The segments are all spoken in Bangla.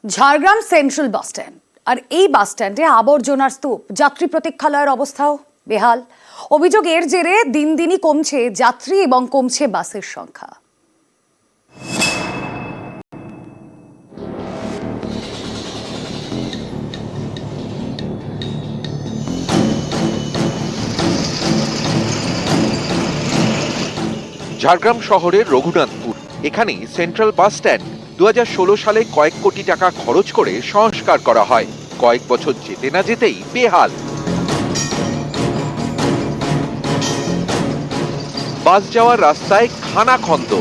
ঝাড়গ্রাম সেন্ট্রাল বাস স্ট্যান্ড আর এই বাস স্ট্যান্ডে আবর্জনার স্তূপ, যাত্রী প্রতীক্ষালয়ের অবস্থাও বেহাল। অভিযোগের জেরে দিন দিনই কমছে যাত্রী এবং কমছে বাসের সংখ্যা। ঝাড়গ্রাম শহরের রঘুনাথপুর, এখানেই সেন্ট্রাল বাস স্ট্যান্ড। 2016 সালে কয়েক কোটি টাকা খরচ করে সংস্কার করা হয়। কয়েক বছর যেতে না যেতেই বেহাল। বাস যাওয়ার রাস্তায় খানাখন্দ,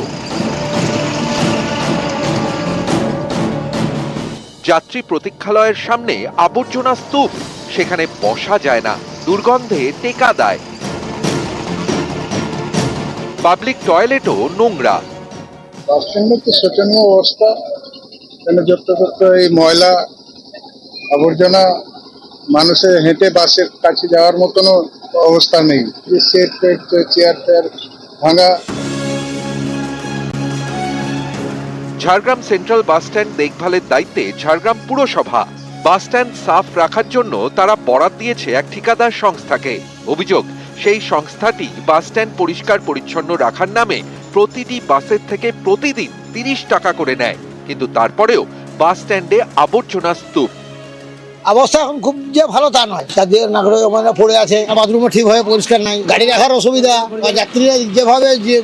যাত্রী প্রতীক্ষালয়ের সামনে আবর্জনা স্তূপ, সেখানে বসা যায় না, দুর্গন্ধে টেকা দেয়। পাবলিক টয়লেটও নোংরা। বাস স্ট্যান্ডের তো শোচনীয় অবস্থা, যত এই ময়লা আবর্জনা, মানুষের হেঁটে বাসের কাছে যাওয়ার মতনও অবস্থা নেই। সেট পেট চেয়ার টেয়ার ভাঙা। ঝাড়গ্রাম সেন্ট্রাল বাস স্ট্যান্ড দেখভালের দায়িত্বে ঝাড়গ্রাম পুরসভা। বাস স্ট্যান্ড সাফ রাখার জন্য তারা বরাদ দিয়েছে এক ঠিকাদার সংস্থাকে। অভিযোগ, সেই সংস্থাটি বাস স্ট্যান্ড পরিষ্কার পরিচ্ছন্ন রাখার নামে প্রতিটি বাসের থেকে প্রতিদিন 30 টাকা করে নেয়, কিন্তু তারপরেও বাস স্ট্যান্ডে আবর্জনা স্তূপ। অবস্থা এখন খুব যে ভালো তা নয়, তাদের নাগরিক পড়ে আছে, বাথরুমও ঠিকভাবে পরিষ্কার নাই, গাড়ি রাখার অসুবিধা, যাত্রীরা যেভাবে যে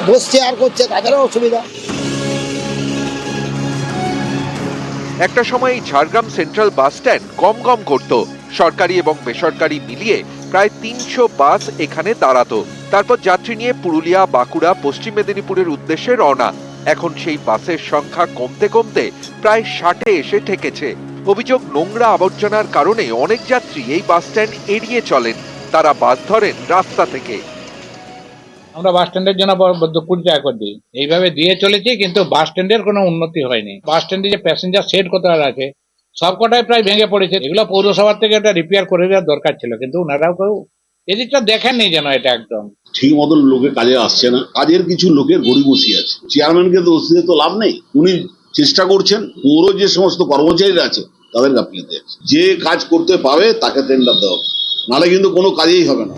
বসছে আর করছে তাদেরও অসুবিধা। একটা সময় এই ঝাড়গ্রাম সেন্ট্রাল বাস স্ট্যান্ড গম গম করত। সরকারি এবং বেসরকারি মিলিয়ে প্রায় 300 বাস এখানে দাঁড়াতো। তারপর যাত্রী নিয়ে পুরুলিয়া, বাঁকুড়া, পশ্চিম মেদিনীপুরের উদ্দেশ্যে রওনা। এখন সেই বাসের সংখ্যা কমতে কমতে প্রায় 60-এ এসে ঠেকেছে। অভিযোগ, নোংরা আবর্জনার কারণে অনেক যাত্রী এই বাস স্ট্যান্ড এড়িয়ে চলেন। তারা বাস ধরেন রাস্তা থেকে। আমরা বাস স্ট্যান্ডের জন্য 20 টাকা করে দিই, এইভাবে দিয়ে চলেছি, কিন্তু বাস স্ট্যান্ডের কোনো উন্নতি হয়নি। বাস স্ট্যান্ডে যে প্যাসেঞ্জার সেট কোথায় আছে সবকটাই প্রায় ভেঙে পড়েছে। এগুলো পৌরসভার থেকে এটা রিপেয়ার করে দেওয়ার দরকার ছিল, কিন্তু ওনারাও কেউ এদিকটা দেখেননি যেন। এটা একদম ঠিক মতন লোকে কাজে আসছে না। কাজের কিছু লোকের গড়িমসি আছে। চেয়ারম্যানকে তো দোষ দিতে তো লাভ নেই, উনি চেষ্টা করছেন। পৌর যে সমস্ত কর্মচারীরা আছে তাদের গাফিলতি আছে। যে কাজ করতে পাবে তাকে টেন্ডার দেওয়া, নাহলে কিন্তু কোনো কাজেই হবে না।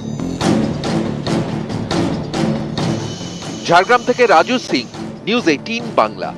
ঝাড়গ্রাম থেকে রাজু সিং, নিউজ 18 বাংলা।